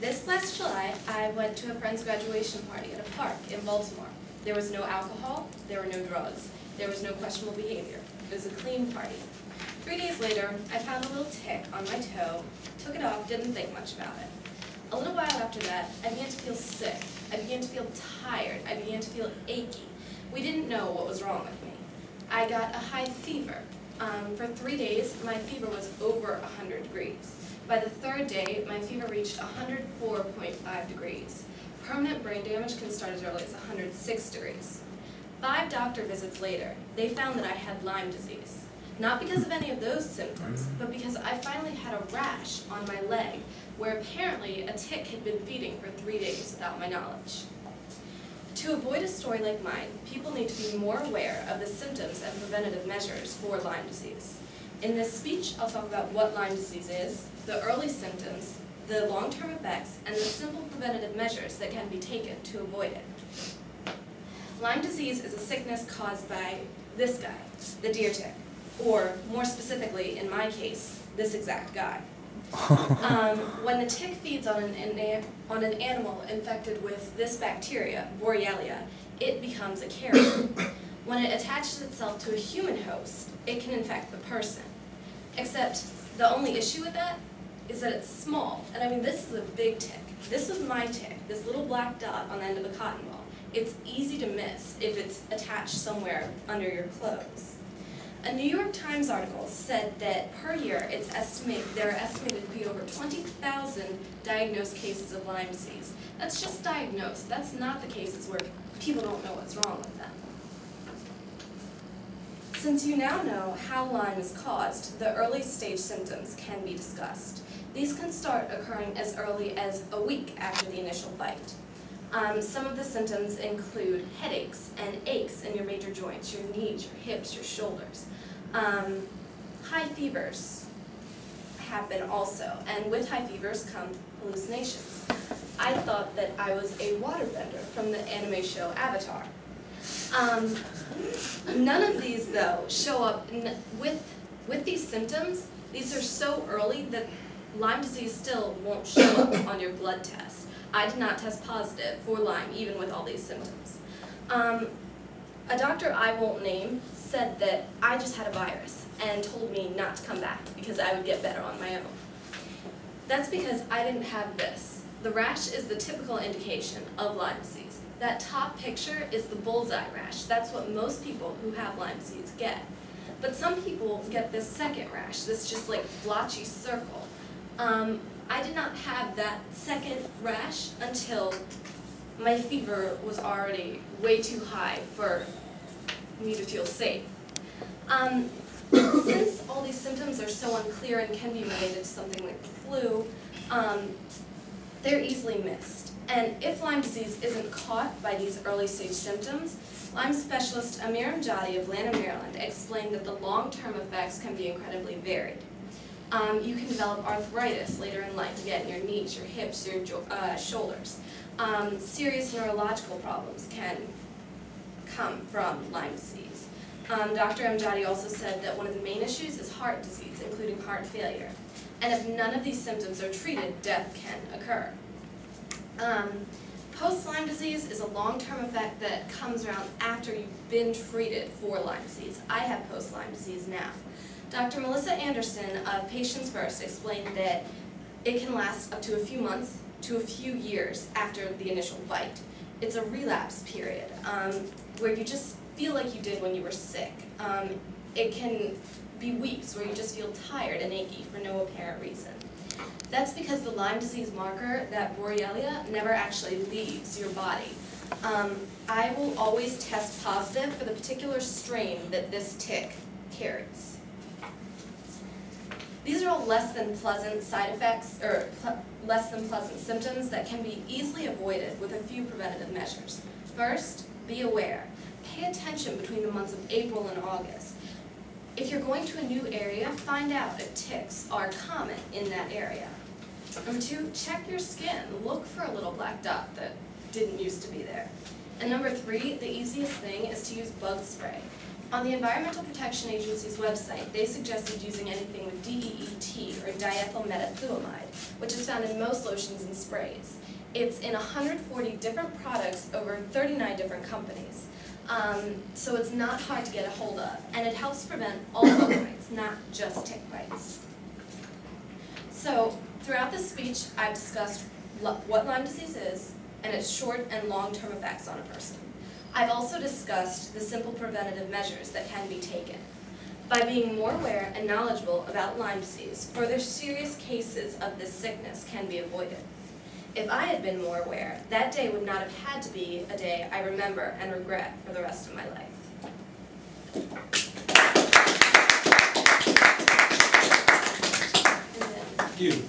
This last July, I went to a friend's graduation party at a park in Baltimore. There was no alcohol, there were no drugs, there was no questionable behavior. It was a clean party. 3 days later, I found a little tick on my toe, took it off, didn't think much about it. A little while after that, I began to feel sick. I began to feel tired. I began to feel achy. We didn't know what was wrong with me. I got a high fever. For 3 days, my fever was over 100 degrees. By the third day, my fever reached 104.5 degrees. Permanent brain damage can start as early as 106 degrees. 5 doctor visits later, they found that I had Lyme disease. Not because of any of those symptoms, but because I finally had a rash on my leg, where apparently a tick had been feeding for 3 days without my knowledge. To avoid a story like mine, people need to be more aware of the symptoms and preventative measures for Lyme disease. In this speech, I'll talk about what Lyme disease is, the early symptoms, the long-term effects, and the simple preventative measures that can be taken to avoid it. Lyme disease is a sickness caused by this guy, the deer tick, or more specifically, in my case, this exact guy. When the tick feeds on an animal infected with this bacteria, Borrelia, it becomes a carrier. When it attaches itself to a human host, it can infect the person. Except the only issue with that is that it's small. And I mean, this is a big tick. This was my tick, this little black dot on the end of a cotton ball. It's easy to miss if it's attached somewhere under your clothes. A New York Times article said that per year there are estimated to be over 20,000 diagnosed cases of Lyme disease. That's just diagnosed. That's not the cases where people don't know what's wrong with them. Since you now know how Lyme is caused, the early stage symptoms can be discussed. These can start occurring as early as a week after the initial bite. Some of the symptoms include headaches and aches in your major joints, your knees, your hips, your shoulders. High fevers happen also, and with high fevers come hallucinations. I thought that I was a waterbender from the anime show Avatar. None of these, though, show up with these symptoms. These are so early that Lyme disease still won't show up on your blood test. I did not test positive for Lyme, even with all these symptoms. A doctor I won't name said that I just had a virus and told me not to come back because I would get better on my own. That's because I didn't have this. The rash is the typical indication of Lyme disease. That top picture is the bullseye rash. That's what most people who have Lyme disease get. But some people get this second rash, this just like blotchy circle. I did not have that second rash until my fever was already way too high for me to feel safe. Since all these symptoms are so unclear and can be related to something like the flu, they're easily missed. And if Lyme disease isn't caught by these early stage symptoms, Lyme specialist Amir Amjadi of Lanham, Maryland, explained that the long-term effects can be incredibly varied. You can develop arthritis later in life, again, your knees, your hips, your shoulders. Serious neurological problems can come from Lyme disease. Dr. Amjadi also said that one of the main issues is heart disease, including heart failure. And if none of these symptoms are treated, death can occur. Post-Lyme disease is a long-term effect that comes around after you've been treated for Lyme disease. I have post-Lyme disease now. Dr. Melissa Anderson of Patients First explained that it can last up to a few months to a few years after the initial bite. It's a relapse period where you just feel like you did when you were sick. It can be weeks where you just feel tired and achy for no apparent reason. That's because the Lyme disease marker, that Borrelia, never actually leaves your body. I will always test positive for the particular strain that this tick carries. These are all less than pleasant side effects, or less than pleasant symptoms that can be easily avoided with a few preventative measures. First, be aware. Pay attention between the months of April and August. If you're going to a new area, find out if ticks are common in that area. Number 2, check your skin. Look for a little black dot that didn't used to be there. And number 3, the easiest thing is to use bug spray. On the Environmental Protection Agency's website, they suggested using anything with DEET, or diethylmetafluamide, which is found in most lotions and sprays. It's in 140 different products over 39 different companies. So it's not hard to get a hold of, and it helps prevent all bug bites, not just tick bites. So throughout this speech, I've discussed what Lyme disease is and its short and long-term effects on a person. I've also discussed the simple preventative measures that can be taken. By being more aware and knowledgeable about Lyme disease, further serious cases of this sickness can be avoided. If I had been more aware, that day would not have had to be a day I remember and regret for the rest of my life. Thank you.